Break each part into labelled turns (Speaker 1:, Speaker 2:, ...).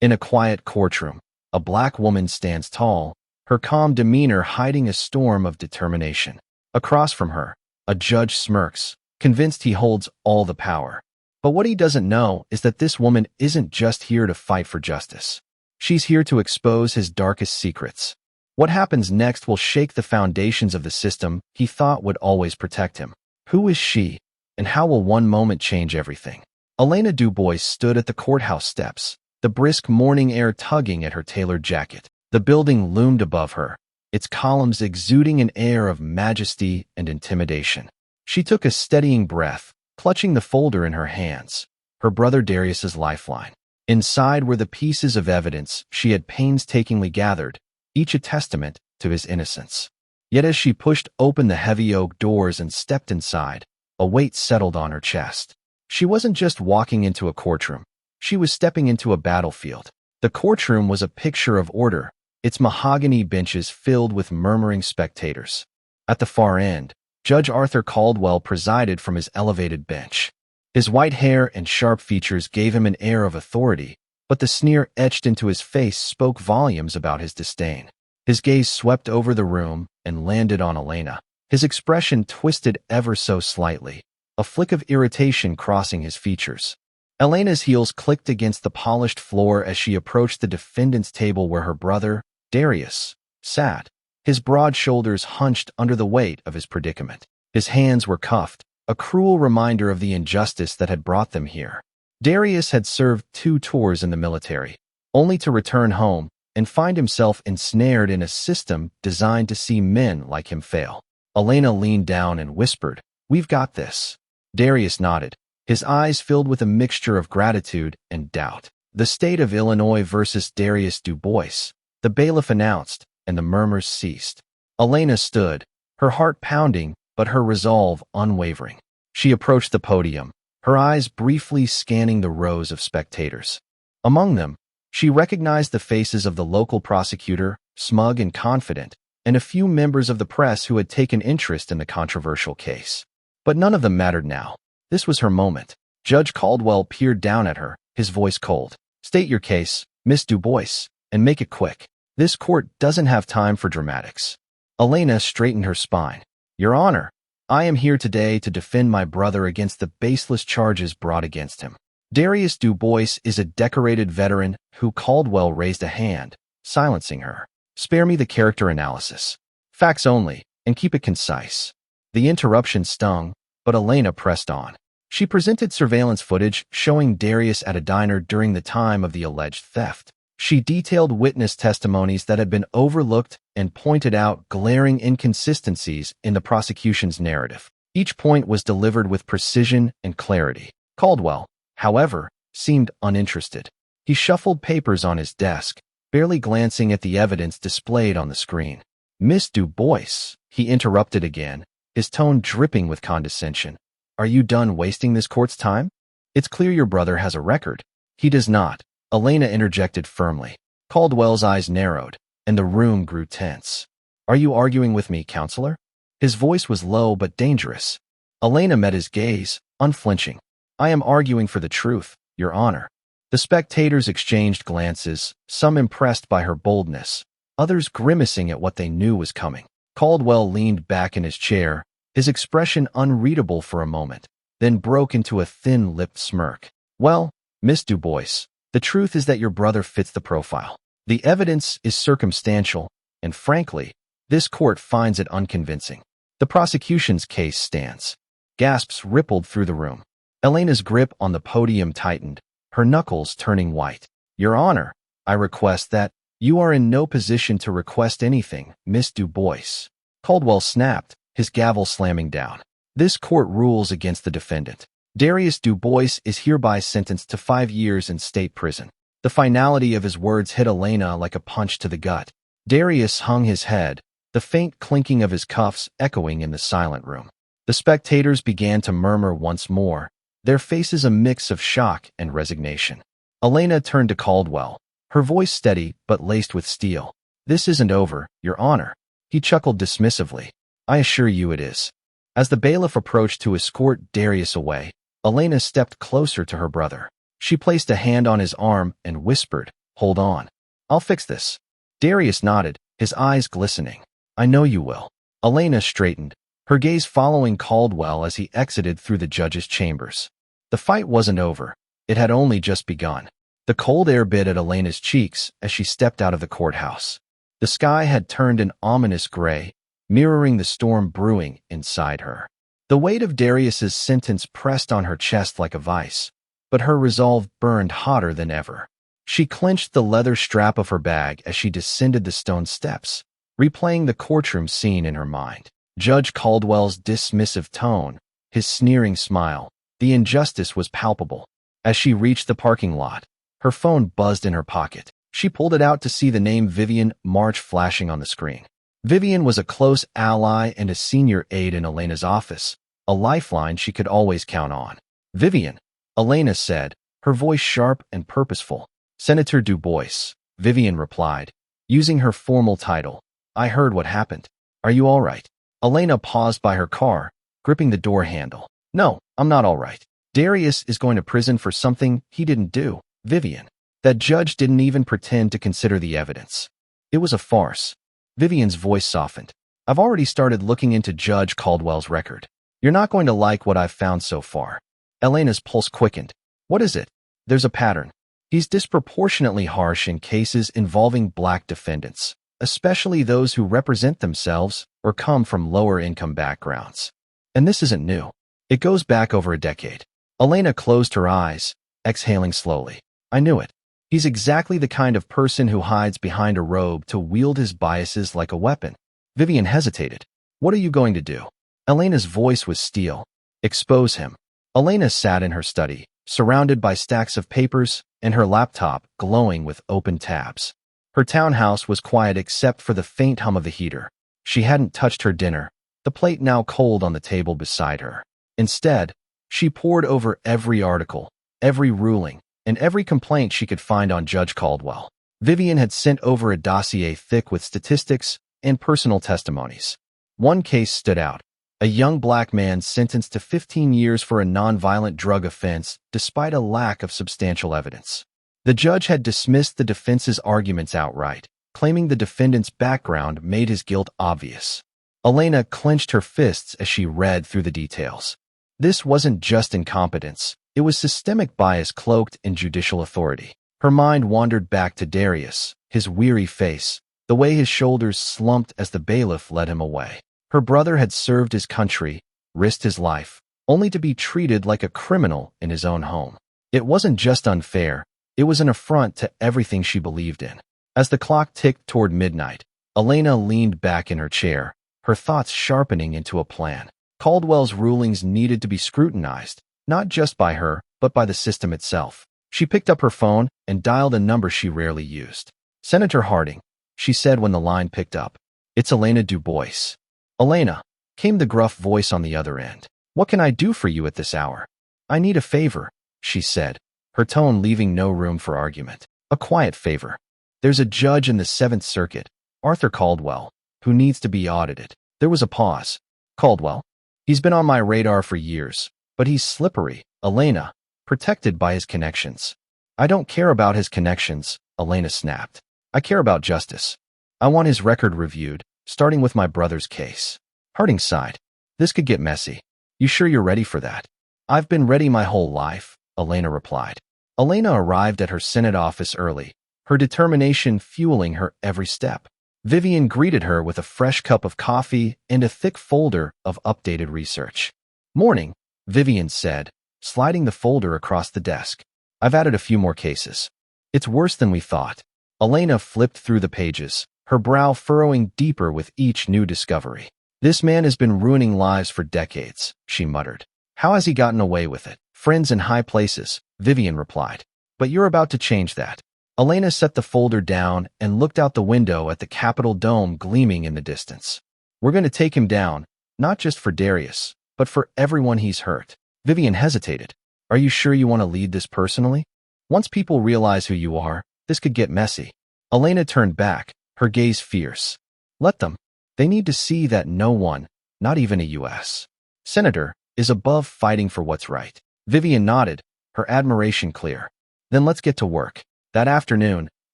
Speaker 1: In a quiet courtroom, a black woman stands tall, her calm demeanor hiding a storm of determination. Across from her, a judge smirks, convinced he holds all the power. But what he doesn't know is that this woman isn't just here to fight for justice. She's here to expose his darkest secrets. What happens next will shake the foundations of the system he thought would always protect him. Who is she, and how will one moment change everything? Elena Dubois stood at the courthouse steps, the brisk morning air tugging at her tailored jacket. The building loomed above her, its columns exuding an air of majesty and intimidation. She took a steadying breath, clutching the folder in her hands, her brother Darius's lifeline. Inside were the pieces of evidence she had painstakingly gathered, each a testament to his innocence. Yet as she pushed open the heavy oak doors and stepped inside, a weight settled on her chest. She wasn't just walking into a courtroom. She was stepping into a battlefield. The courtroom was a picture of order, its mahogany benches filled with murmuring spectators. At the far end, Judge Arthur Caldwell presided from his elevated bench. His white hair and sharp features gave him an air of authority, but the sneer etched into his face spoke volumes about his disdain. His gaze swept over the room and landed on Elena. His expression twisted ever so slightly, a flick of irritation crossing his features. Elena's heels clicked against the polished floor as she approached the defendant's table where her brother, Darius, sat, his broad shoulders hunched under the weight of his predicament. His hands were cuffed, a cruel reminder of the injustice that had brought them here. Darius had served 2 tours in the military, only to return home and find himself ensnared in a system designed to see men like him fail. Elena leaned down and whispered, "We've got this." Darius nodded, his eyes filled with a mixture of gratitude and doubt. "The state of Illinois versus Darius Dubois," the bailiff announced, and the murmurs ceased. Elena stood, her heart pounding, but her resolve unwavering. She approached the podium, her eyes briefly scanning the rows of spectators. Among them, she recognized the faces of the local prosecutor, smug and confident, and a few members of the press who had taken interest in the controversial case. But none of them mattered now. This was her moment. Judge Caldwell peered down at her, his voice cold. "State your case, Miss Dubois, and make it quick. This court doesn't have time for dramatics." Elena straightened her spine. "Your Honor, I am here today to defend my brother against the baseless charges brought against him." Darius Dubois is a decorated veteran who Caldwell raised a hand, silencing her. "Spare me the character analysis. Facts only, and keep it concise." The interruption stung, but Elena pressed on. She presented surveillance footage showing Darius at a diner during the time of the alleged theft. She detailed witness testimonies that had been overlooked and pointed out glaring inconsistencies in the prosecution's narrative. Each point was delivered with precision and clarity. Caldwell, however, seemed uninterested. He shuffled papers on his desk, barely glancing at the evidence displayed on the screen. "Miss Dubois," he interrupted again, his tone dripping with condescension. "Are you done wasting this court's time? It's clear your brother has a record." "He does not," Elena interjected firmly. Caldwell's eyes narrowed, and the room grew tense. "Are you arguing with me, counselor?" His voice was low but dangerous. Elena met his gaze, unflinching. "I am arguing for the truth, Your Honor." The spectators exchanged glances, some impressed by her boldness, others grimacing at what they knew was coming. Caldwell leaned back in his chair, his expression unreadable for a moment, then broke into a thin-lipped smirk. "Well, Miss Dubois, the truth is that your brother fits the profile. The evidence is circumstantial, and frankly, this court finds it unconvincing. The prosecution's case stands." Gasps rippled through the room. Elena's grip on the podium tightened, her knuckles turning white. "Your Honor, I request that—" "You are in no position to request anything, Miss Dubois," Caldwell snapped, his gavel slamming down. "This court rules against the defendant. Darius Dubois is hereby sentenced to 5 years in state prison." The finality of his words hit Elena like a punch to the gut. Darius hung his head, the faint clinking of his cuffs echoing in the silent room. The spectators began to murmur once more, their faces a mix of shock and resignation. Elena turned to Caldwell, her voice steady but laced with steel. "This isn't over, Your Honor." He chuckled dismissively. "I assure you it is." As the bailiff approached to escort Darius away, Elena stepped closer to her brother. She placed a hand on his arm and whispered, Hold on. I'll fix this. Darius nodded, his eyes glistening. I know you will. Elena straightened, her gaze following Caldwell as he exited through the judge's chambers. The fight wasn't over. It had only just begun. The cold air bit at Elena's cheeks as she stepped out of the courthouse. The sky had turned an ominous gray, mirroring the storm brewing inside her. The weight of Darius's sentence pressed on her chest like a vice, but her resolve burned hotter than ever. She clenched the leather strap of her bag as she descended the stone steps, replaying the courtroom scene in her mind. Judge Caldwell's dismissive tone, his sneering smile, the injustice was palpable. As she reached the parking lot, her phone buzzed in her pocket. She pulled it out to see the name Vivian March flashing on the screen. Vivian was a close ally and a senior aide in Elena's office, a lifeline she could always count on. Vivian, Elena said, her voice sharp and purposeful. Senator Du Bois, Vivian replied, using her formal title. I heard what happened. Are you all right? Elena paused by her car, gripping the door handle. No, I'm not all right. Darius is going to prison for something he didn't do. Vivian. That judge didn't even pretend to consider the evidence. It was a farce. Vivian's voice softened. I've already started looking into Judge Caldwell's record. You're not going to like what I've found so far. Elena's pulse quickened. What is it? There's a pattern. He's disproportionately harsh in cases involving black defendants, especially those who represent themselves or come from lower-income backgrounds. And this isn't new. It goes back over a decade. Elena closed her eyes, exhaling slowly. I knew it. He's exactly the kind of person who hides behind a robe to wield his biases like a weapon. Vivian hesitated. What are you going to do? Elena's voice was steel. Expose him. Elena sat in her study, surrounded by stacks of papers and her laptop glowing with open tabs. Her townhouse was quiet except for the faint hum of the heater. She hadn't touched her dinner, the plate now cold on the table beside her. Instead, she pored over every article, every ruling, and every complaint she could find on Judge Caldwell. Vivian had sent over a dossier thick with statistics and personal testimonies. One case stood out. A young black man sentenced to 15 years for a nonviolent drug offense despite a lack of substantial evidence. The judge had dismissed the defense's arguments outright, claiming the defendant's background made his guilt obvious. Elena clenched her fists as she read through the details. This wasn't just incompetence. It was systemic bias cloaked in judicial authority. Her mind wandered back to Darius, his weary face, the way his shoulders slumped as the bailiff led him away. Her brother had served his country, risked his life, only to be treated like a criminal in his own home. It wasn't just unfair, it was an affront to everything she believed in. As the clock ticked toward midnight, Elena leaned back in her chair, her thoughts sharpening into a plan. Caldwell's rulings needed to be scrutinized, not just by her, but by the system itself. She picked up her phone and dialed a number she rarely used. Senator Harding, she said when the line picked up. It's Elena Du Bois. Elena, came the gruff voice on the other end. What can I do for you at this hour? I need a favor, she said, her tone leaving no room for argument. A quiet favor. There's a judge in the 7th Circuit, Arthur Caldwell, who needs to be audited. There was a pause. Caldwell? He's been on my radar for years, but he's slippery, Elena, protected by his connections. I don't care about his connections, Elena snapped. I care about justice. I want his record reviewed, starting with my brother's case. Harding sighed. This could get messy. You sure you're ready for that? I've been ready my whole life, Elena replied. Elena arrived at her Senate office early, her determination fueling her every step. Vivian greeted her with a fresh cup of coffee and a thick folder of updated research. Morning, Vivian said, sliding the folder across the desk. I've added a few more cases. It's worse than we thought. Elena flipped through the pages, her brow furrowing deeper with each new discovery. This man has been ruining lives for decades, she muttered. How has he gotten away with it? Friends in high places, Vivian replied. But you're about to change that. Elena set the folder down and looked out the window at the Capitol dome gleaming in the distance. We're going to take him down, not just for Darius, but for everyone he's hurt. Vivian hesitated. Are you sure you want to lead this personally? Once people realize who you are, this could get messy. Elena turned back, her gaze fierce. Let them. They need to see that no one, not even a U.S. senator, is above fighting for what's right. Vivian nodded, her admiration clear. Then let's get to work. That afternoon,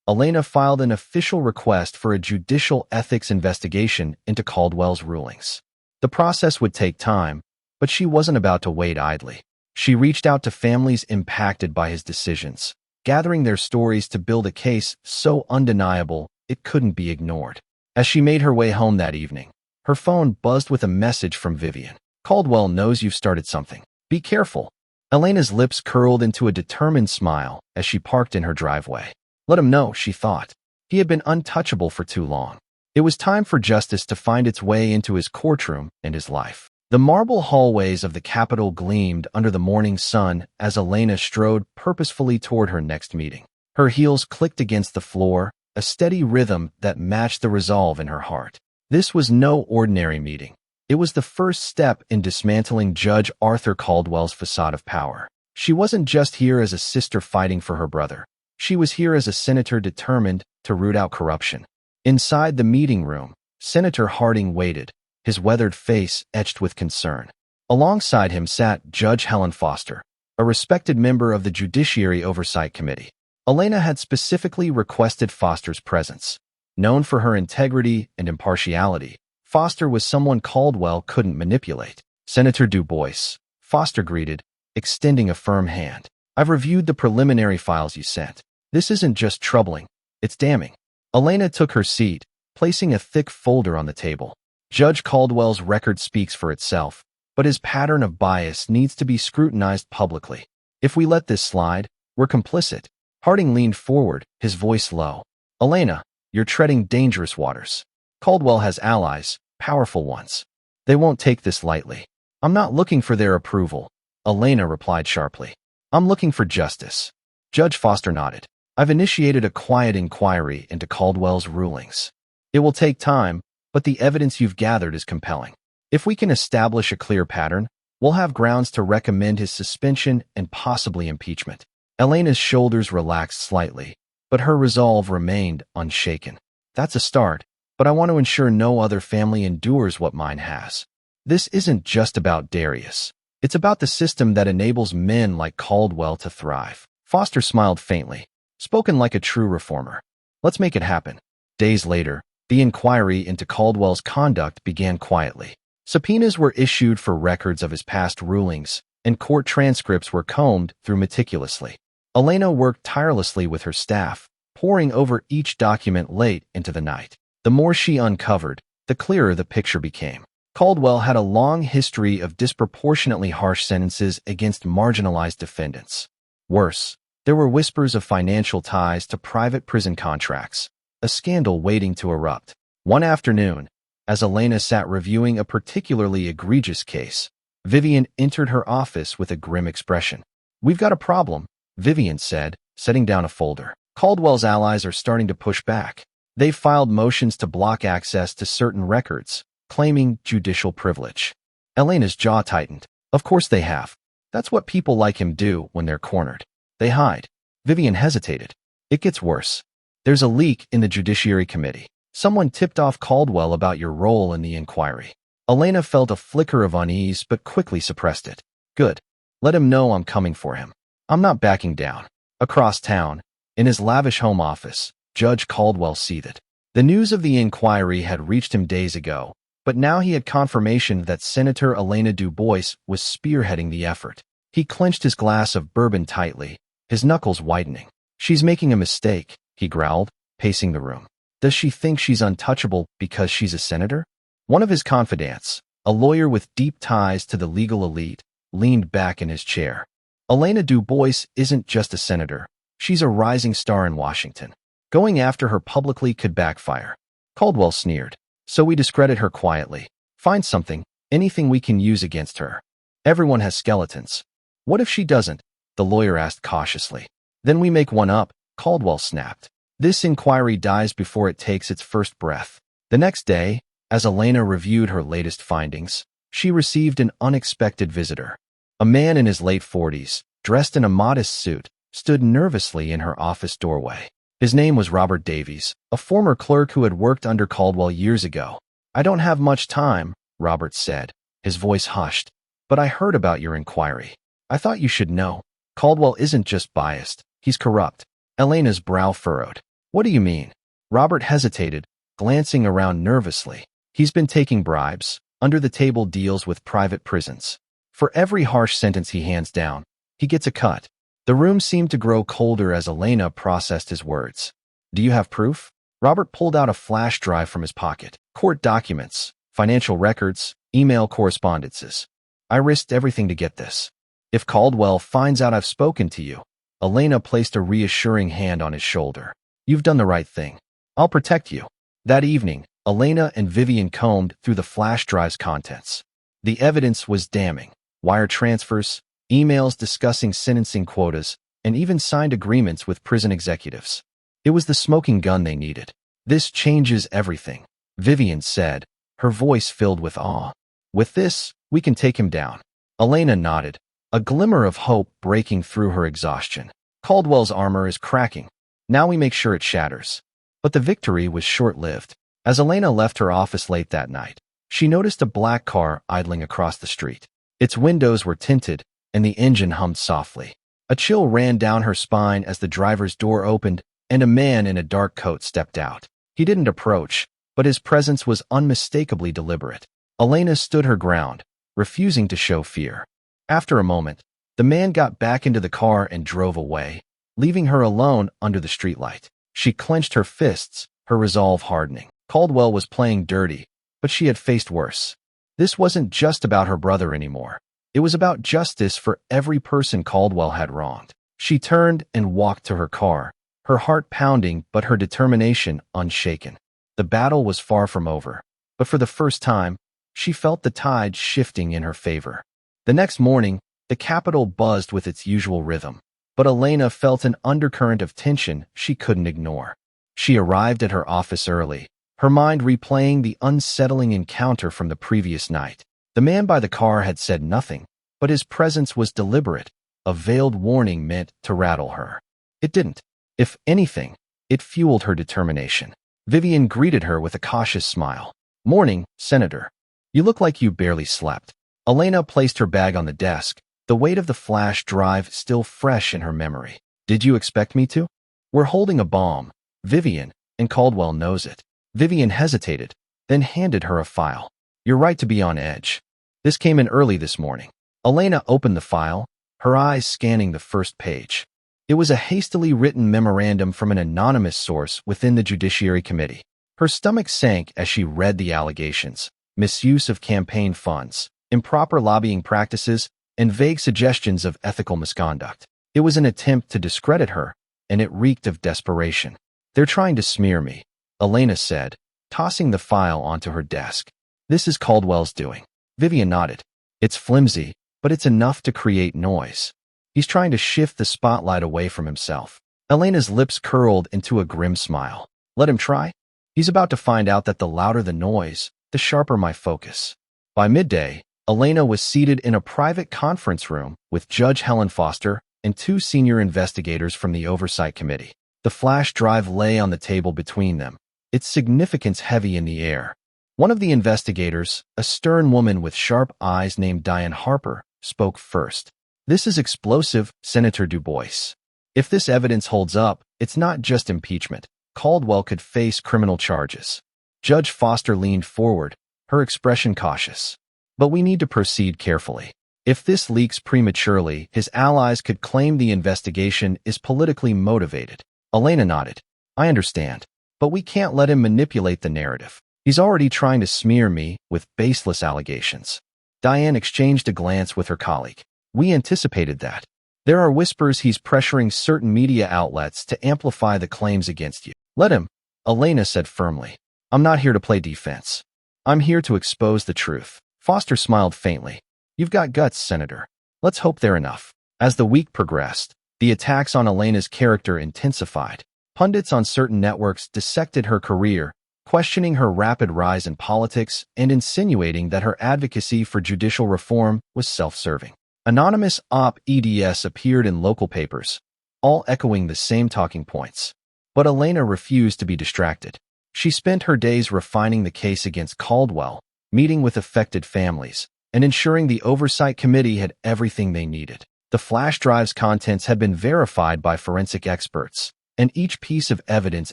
Speaker 1: Elena filed an official request for a judicial ethics investigation into Caldwell's rulings. The process would take time, but she wasn't about to wait idly. She reached out to families impacted by his decisions, gathering their stories to build a case so undeniable it couldn't be ignored. As she made her way home that evening, her phone buzzed with a message from Vivian. "Caldwell knows you've started something. Be careful." Elena's lips curled into a determined smile as she parked in her driveway. Let him know, she thought. He had been untouchable for too long. It was time for justice to find its way into his courtroom and his life. The marble hallways of the Capitol gleamed under the morning sun as Elena strode purposefully toward her next meeting. Her heels clicked against the floor, a steady rhythm that matched the resolve in her heart. This was no ordinary meeting. It was the first step in dismantling Judge Arthur Caldwell's facade of power. She wasn't just here as a sister fighting for her brother. She was here as a senator determined to root out corruption. Inside the meeting room, Senator Harding waited, his weathered face etched with concern. Alongside him sat Judge Helen Foster, a respected member of the Judiciary Oversight Committee. Elena had specifically requested Foster's presence. Known for her integrity and impartiality, Foster was someone Caldwell couldn't manipulate. "Senator Du Bois," Foster greeted, extending a firm hand. "I've reviewed the preliminary files you sent. This isn't just troubling, it's damning." Elena took her seat, placing a thick folder on the table. Judge Caldwell's record speaks for itself, but his pattern of bias needs to be scrutinized publicly. If we let this slide, we're complicit. Harding leaned forward, his voice low. "Elena, you're treading dangerous waters. Caldwell has allies, powerful ones. They won't take this lightly." "I'm not looking for their approval," Elena replied sharply. "I'm looking for justice." Judge Foster nodded. "I've initiated a quiet inquiry into Caldwell's rulings. It will take time, but the evidence you've gathered is compelling. If we can establish a clear pattern, we'll have grounds to recommend his suspension and possibly impeachment." Elena's shoulders relaxed slightly, but her resolve remained unshaken. "That's a start, but I want to ensure no other family endures what mine has. This isn't just about Darius. It's about the system that enables men like Caldwell to thrive." Foster smiled faintly, spoken like a true reformer. "Let's make it happen." Days later, the inquiry into Caldwell's conduct began quietly. Subpoenas were issued for records of his past rulings, and court transcripts were combed through meticulously. Elena worked tirelessly with her staff, poring over each document late into the night. The more she uncovered, the clearer the picture became. Caldwell had a long history of disproportionately harsh sentences against marginalized defendants. Worse, there were whispers of financial ties to private prison contracts, a scandal waiting to erupt. One afternoon, as Elena sat reviewing a particularly egregious case, Vivian entered her office with a grim expression. "We've got a problem," Vivian said, setting down a folder. "Caldwell's allies are starting to push back. They've filed motions to block access to certain records, claiming judicial privilege." Elena's jaw tightened. "Of course they have. That's what people like him do when they're cornered. They hide." Vivian hesitated. "It gets worse. There's a leak in the Judiciary Committee. Someone tipped off Caldwell about your role in the inquiry." Elena felt a flicker of unease but quickly suppressed it. "Good. Let him know I'm coming for him. I'm not backing down." Across town, in his lavish home office, Judge Caldwell seethed. The news of the inquiry had reached him days ago, but now he had confirmation that Senator Elena Du Bois was spearheading the effort. He clenched his glass of bourbon tightly, his knuckles widening. "She's making a mistake," he growled, pacing the room. "Does she think she's untouchable because she's a senator?" One of his confidants, a lawyer with deep ties to the legal elite, leaned back in his chair. "Elena Du Bois isn't just a senator. She's a rising star in Washington. Going after her publicly could backfire." Caldwell sneered. "So we discredit her quietly. Find something, anything we can use against her. Everyone has skeletons." "What if she doesn't?" the lawyer asked cautiously. "Then we make one up," Caldwell snapped. "This inquiry dies before it takes its first breath." The next day, as Elena reviewed her latest findings, she received an unexpected visitor. A man in his late 40s, dressed in a modest suit, stood nervously in her office doorway. His name was Robert Davies, a former clerk who had worked under Caldwell years ago. "I don't have much time," Robert said, his voice hushed, "but I heard about your inquiry. I thought you should know. Caldwell isn't just biased, he's corrupt." Elena's brow furrowed. What do you mean? Robert hesitated, glancing around nervously. He's been taking bribes, under-the-table deals with private prisons. For every harsh sentence he hands down, he gets a cut. The room seemed to grow colder as Elena processed his words. Do you have proof? Robert pulled out a flash drive from his pocket. Court documents, financial records, email correspondences. I risked everything to get this. If Caldwell finds out I've spoken to you, Elena placed a reassuring hand on his shoulder. You've done the right thing. I'll protect you. That evening, Elena and Vivian combed through the flash drive's contents. The evidence was damning. Wire transfers, emails discussing sentencing quotas, and even signed agreements with prison executives. It was the smoking gun they needed. This changes everything, Vivian said, her voice filled with awe. With this, we can take him down. Elena nodded, a glimmer of hope breaking through her exhaustion. Caldwell's armor is cracking. Now we make sure it shatters. But the victory was short-lived. As Elena left her office late that night, she noticed a black car idling across the street. Its windows were tinted, and the engine hummed softly. A chill ran down her spine as the driver's door opened, and a man in a dark coat stepped out. He didn't approach, but his presence was unmistakably deliberate. Elena stood her ground, refusing to show fear. After a moment, the man got back into the car and drove away, leaving her alone under the streetlight. She clenched her fists, her resolve hardening. Caldwell was playing dirty, but she had faced worse. This wasn't just about her brother anymore. It was about justice for every person Caldwell had wronged. She turned and walked to her car, her heart pounding but her determination unshaken. The battle was far from over, but for the first time, she felt the tide shifting in her favor. The next morning, the Capitol buzzed with its usual rhythm, but Elena felt an undercurrent of tension she couldn't ignore. She arrived at her office early, her mind replaying the unsettling encounter from the previous night. The man by the car had said nothing, but his presence was deliberate, a veiled warning meant to rattle her. It didn't. If anything, it fueled her determination. Vivian greeted her with a cautious smile. Morning, Senator. You look like you barely slept. Elena placed her bag on the desk, the weight of the flash drive still fresh in her memory. Did you expect me to? We're holding a bomb, Vivian, and Caldwell knows it. Vivian hesitated, then handed her a file. You're right to be on edge. This came in early this morning. Elena opened the file, her eyes scanning the first page. It was a hastily written memorandum from an anonymous source within the Judiciary Committee. Her stomach sank as she read the allegations: misuse of campaign funds, improper lobbying practices, and vague suggestions of ethical misconduct. It was an attempt to discredit her, and it reeked of desperation. They're trying to smear me, Elena said, tossing the file onto her desk. This is Caldwell's doing. Vivian nodded. It's flimsy, but it's enough to create noise. He's trying to shift the spotlight away from himself. Elena's lips curled into a grim smile. Let him try. He's about to find out that the louder the noise, the sharper my focus. By midday, Elena was seated in a private conference room with Judge Helen Foster and two senior investigators from the Oversight Committee. The flash drive lay on the table between them, its significance heavy in the air. One of the investigators, a stern woman with sharp eyes named Diane Harper, spoke first. This is explosive, Senator Du Bois. If this evidence holds up, it's not just impeachment. Caldwell could face criminal charges. Judge Foster leaned forward, her expression cautious. But we need to proceed carefully. If this leaks prematurely, his allies could claim the investigation is politically motivated. Elena nodded. I understand. But we can't let him manipulate the narrative. He's already trying to smear me with baseless allegations. Diane exchanged a glance with her colleague. We anticipated that. There are whispers he's pressuring certain media outlets to amplify the claims against you. Let him, Elena said firmly. I'm not here to play defense. I'm here to expose the truth. Foster smiled faintly. You've got guts, Senator. Let's hope they're enough. As the week progressed, the attacks on Elena's character intensified. Pundits on certain networks dissected her career, questioning her rapid rise in politics and insinuating that her advocacy for judicial reform was self-serving. Anonymous op-eds appeared in local papers, all echoing the same talking points. But Elena refused to be distracted. She spent her days refining the case against Caldwell, meeting with affected families, and ensuring the Oversight Committee had everything they needed. The flash drive's contents had been verified by forensic experts, and each piece of evidence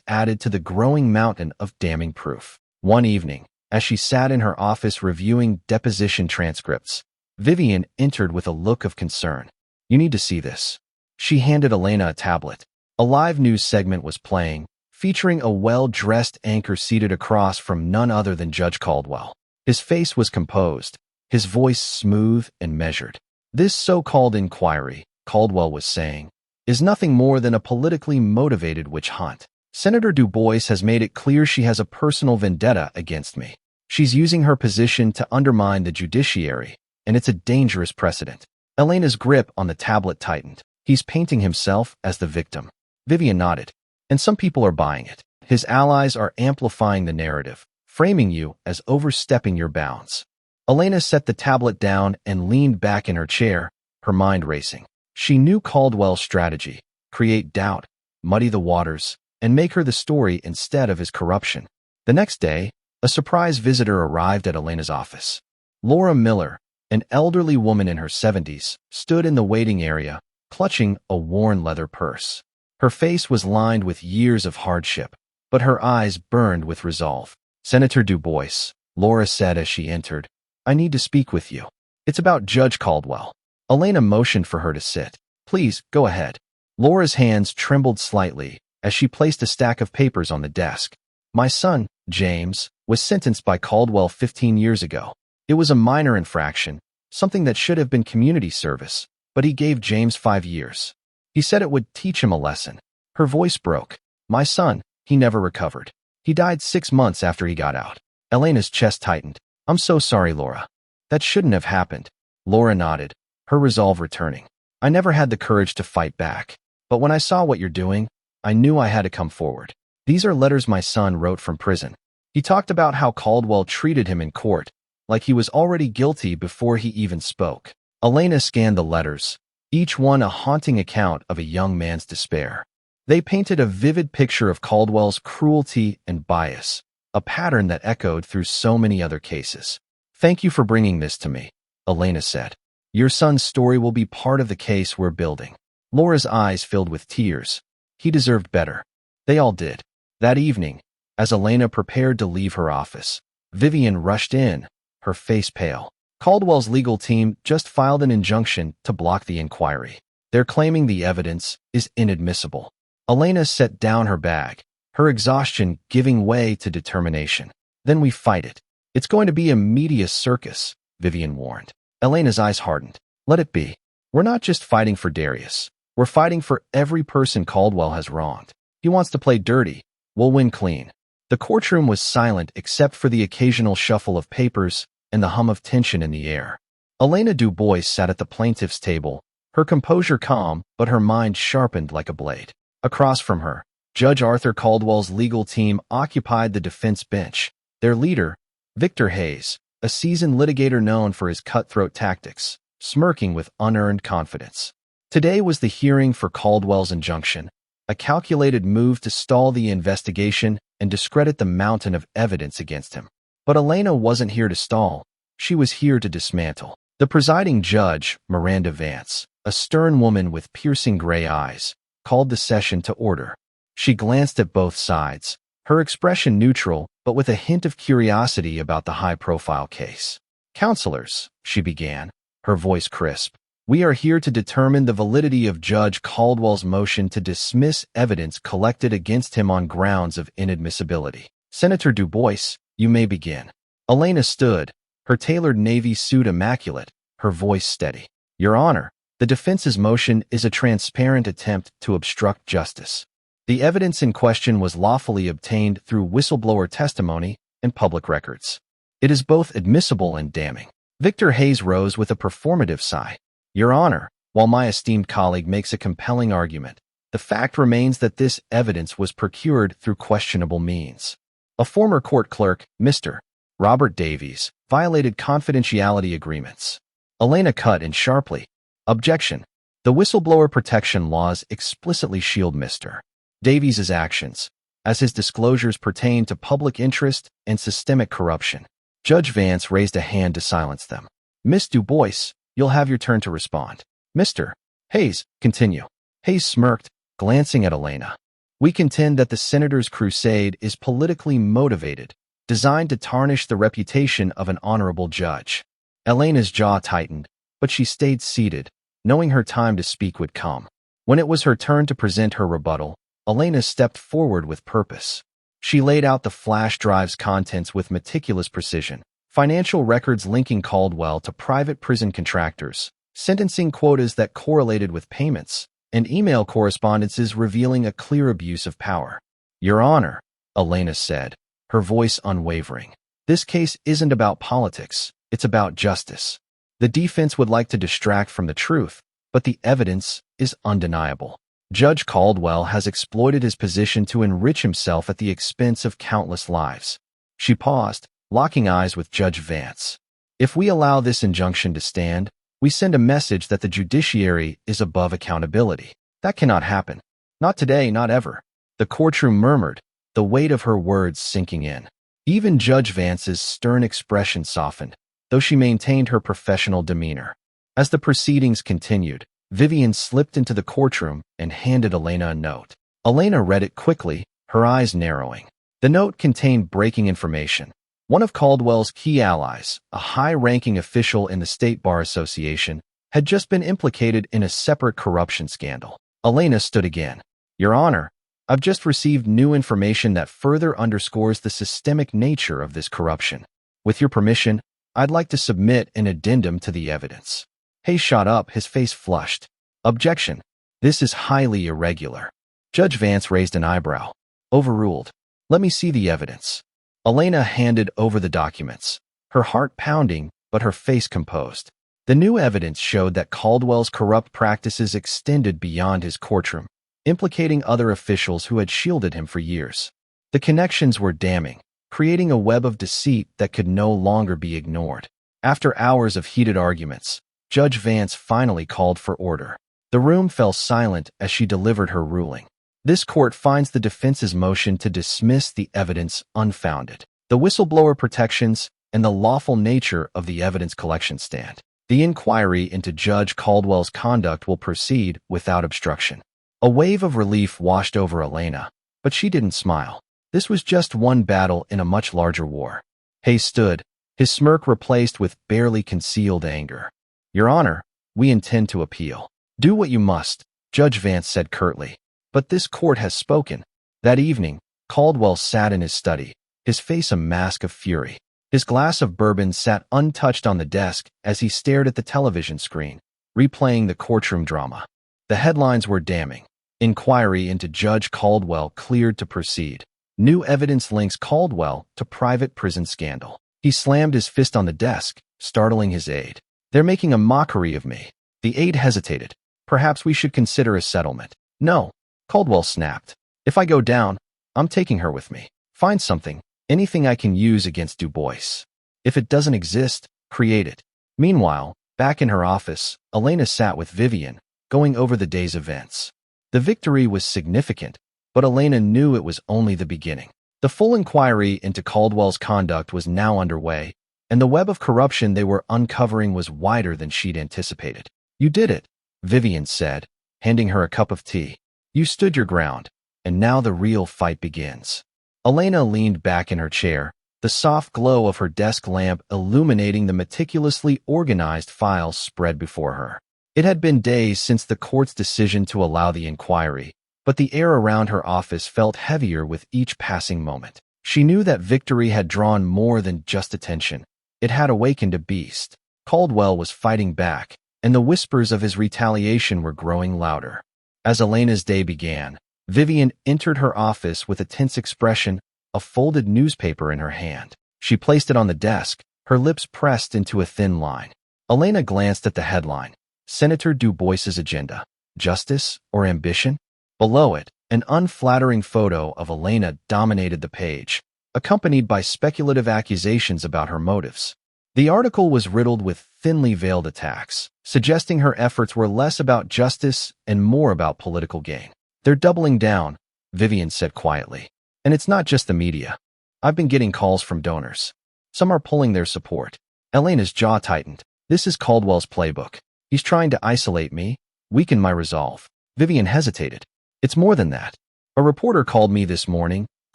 Speaker 1: added to the growing mountain of damning proof. One evening, as she sat in her office reviewing deposition transcripts, Vivian entered with a look of concern. "You need to see this." She handed Elena a tablet. A live news segment was playing, featuring a well-dressed anchor seated across from none other than Judge Caldwell. His face was composed, his voice smooth and measured. "This so-called inquiry," Caldwell was saying, "is nothing more than a politically motivated witch hunt. Senator Du Bois has made it clear she has a personal vendetta against me. She's using her position to undermine the judiciary, and it's a dangerous precedent." Elena's grip on the tablet tightened. "He's painting himself as the victim." Vivian nodded. "And some people are buying it. His allies are amplifying the narrative, framing you as overstepping your bounds." Elena set the tablet down and leaned back in her chair, her mind racing. She knew Caldwell's strategy: create doubt, muddy the waters, and make her the story instead of his corruption. The next day, a surprise visitor arrived at Elena's office. Laura Miller, an elderly woman in her 70s, stood in the waiting area, clutching a worn leather purse. Her face was lined with years of hardship, but her eyes burned with resolve. "Senator Du Bois," Laura said as she entered, "I need to speak with you. It's about Judge Caldwell." Elena motioned for her to sit. "Please, go ahead." Laura's hands trembled slightly as she placed a stack of papers on the desk. "My son, James, was sentenced by Caldwell 15 years ago. It was a minor infraction, something that should have been community service, but he gave James 5 years. He said it would teach him a lesson." Her voice broke. "My son, he never recovered. He died 6 months after he got out." Elena's chest tightened. "I'm so sorry, Laura. That shouldn't have happened." Laura nodded, her resolve returning. "I never had the courage to fight back, but when I saw what you're doing, I knew I had to come forward. These are letters my son wrote from prison." He talked about how Caldwell treated him in court, like he was already guilty before he even spoke. Elena scanned the letters, each one a haunting account of a young man's despair. They painted a vivid picture of Caldwell's cruelty and bias, a pattern that echoed through so many other cases. "Thank you for bringing this to me," Elena said. "Your son's story will be part of the case we're building." Laura's eyes filled with tears. He deserved better. They all did. That evening, as Elena prepared to leave her office, Vivian rushed in, her face pale. Caldwell's legal team just filed an injunction to block the inquiry. They're claiming the evidence is inadmissible. Elena set down her bag, her exhaustion giving way to determination. "Then we fight it. It's going to be a media circus," Vivian warned. Elena's eyes hardened. "Let it be. We're not just fighting for Darius. We're fighting for every person Caldwell has wronged. He wants to play dirty. We'll win clean." The courtroom was silent except for the occasional shuffle of papers and the hum of tension in the air. Elena Du Bois sat at the plaintiff's table, her composure calm but her mind sharpened like a blade. Across from her, Judge Arthur Caldwell's legal team occupied the defense bench. Their leader, Victor Hayes, a seasoned litigator known for his cutthroat tactics, smirking with unearned confidence. Today was the hearing for Caldwell's injunction, a calculated move to stall the investigation and discredit the mountain of evidence against him. But Elena wasn't here to stall. She was here to dismantle. The presiding judge, Miranda Vance, a stern woman with piercing gray eyes, called the session to order. She glanced at both sides, her expression neutral but with a hint of curiosity about the high-profile case. "Counselors," she began, her voice crisp, "we are here to determine the validity of Judge Caldwell's motion to dismiss evidence collected against him on grounds of inadmissibility. Senator Du Bois, you may begin." Elena stood, her tailored navy suit immaculate, her voice steady. "Your Honor, the defense's motion is a transparent attempt to obstruct justice. The evidence in question was lawfully obtained through whistleblower testimony and public records. It is both admissible and damning." Victor Hayes rose with a performative sigh. "Your Honor, while my esteemed colleague makes a compelling argument, the fact remains that this evidence was procured through questionable means. A former court clerk, Mr. Robert Davies, violated confidentiality agreements." Elena cut in sharply. "Objection. The whistleblower protection laws explicitly shield Mr. Davies' actions, as his disclosures pertain to public interest and systemic corruption." Judge Vance raised a hand to silence them. "Miss Du Bois, you'll have your turn to respond." "Mr. Hayes, continue." Hayes smirked, glancing at Elena. We contend that the senator's crusade is politically motivated, designed to tarnish the reputation of an honorable judge. Elena's jaw tightened, but she stayed seated, knowing her time to speak would come. When it was her turn to present her rebuttal, Elena stepped forward with purpose. She laid out the flash drive's contents with meticulous precision, financial records linking Caldwell to private prison contractors, sentencing quotas that correlated with payments, and email correspondences revealing a clear abuse of power. "Your Honor," Elena said, her voice unwavering, "this case isn't about politics, it's about justice. The defense would like to distract from the truth, but the evidence is undeniable. Judge Caldwell has exploited his position to enrich himself at the expense of countless lives." She paused, locking eyes with Judge Vance. "If we allow this injunction to stand, we send a message that the judiciary is above accountability. That cannot happen. Not today, not ever." The courtroom murmured, the weight of her words sinking in. Even Judge Vance's stern expression softened, though she maintained her professional demeanor. As the proceedings continued, Vivian slipped into the courtroom and handed Elena a note. Elena read it quickly, her eyes narrowing. The note contained breaking information. One of Caldwell's key allies, a high-ranking official in the State Bar Association, had just been implicated in a separate corruption scandal. Elena stood again. "Your Honor, I've just received new information that further underscores the systemic nature of this corruption. With your permission, I'd like to submit an addendum to the evidence." Hayes shot up, his face flushed. "Objection. This is highly irregular." Judge Vance raised an eyebrow. "Overruled. Let me see the evidence." Elena handed over the documents, her heart pounding, but her face composed. The new evidence showed that Caldwell's corrupt practices extended beyond his courtroom, implicating other officials who had shielded him for years. The connections were damning, creating a web of deceit that could no longer be ignored. After hours of heated arguments, Judge Vance finally called for order. The room fell silent as she delivered her ruling. "This court finds the defense's motion to dismiss the evidence unfounded. The whistleblower protections and the lawful nature of the evidence collection stand. The inquiry into Judge Caldwell's conduct will proceed without obstruction." A wave of relief washed over Elena, but she didn't smile. This was just one battle in a much larger war. Hayes stood, his smirk replaced with barely concealed anger. "Your Honor, we intend to appeal." "Do what you must," Judge Vance said curtly. "But this court has spoken." That evening, Caldwell sat in his study, his face a mask of fury. His glass of bourbon sat untouched on the desk as he stared at the television screen, replaying the courtroom drama. The headlines were damning. Inquiry into Judge Caldwell cleared to proceed. New evidence links Caldwell to private prison scandal. He slammed his fist on the desk, startling his aide. "They're making a mockery of me." The aide hesitated. "Perhaps we should consider a settlement." "No," Caldwell snapped. "If I go down, I'm taking her with me. Find something, anything I can use against Du Bois. If it doesn't exist, create it." Meanwhile, back in her office, Elena sat with Vivian, going over the day's events. The victory was significant, but Elena knew it was only the beginning. The full inquiry into Caldwell's conduct was now underway, and the web of corruption they were uncovering was wider than she'd anticipated. "You did it," Vivian said, handing her a cup of tea. "You stood your ground, and now the real fight begins." Elena leaned back in her chair, the soft glow of her desk lamp illuminating the meticulously organized files spread before her. It had been days since the court's decision to allow the inquiry, but the air around her office felt heavier with each passing moment. She knew that victory had drawn more than just attention. It had awakened a beast. Caldwell was fighting back, and the whispers of his retaliation were growing louder. As Elena's day began, Vivian entered her office with a tense expression, a folded newspaper in her hand. She placed it on the desk, her lips pressed into a thin line. Elena glanced at the headline, Senator Du Bois's Agenda, Justice or Ambition? Below it, an unflattering photo of Elena dominated the page, accompanied by speculative accusations about her motives. The article was riddled with thinly veiled attacks, suggesting her efforts were less about justice and more about political gain. "They're doubling down," Vivian said quietly. "And it's not just the media. I've been getting calls from donors. Some are pulling their support." Elena's jaw tightened. "This is Caldwell's playbook. He's trying to isolate me, weaken my resolve." Vivian hesitated. "It's more than that. A reporter called me this morning,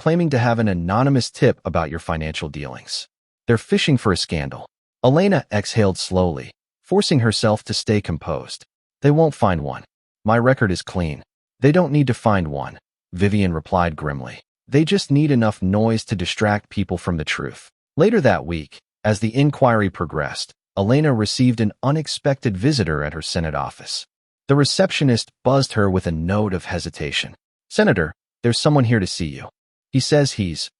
Speaker 1: claiming to have an anonymous tip about your financial dealings. They're fishing for a scandal. Elena exhaled slowly, forcing herself to stay composed. They won't find one. My record is clean. They don't need to find one, Vivian replied grimly. They just need enough noise to distract people from the truth. Later that week, as the inquiry progressed, Elena received an unexpected visitor at her Senate office. The receptionist buzzed her with a note of hesitation. Senator, there's someone here to see you. He says he's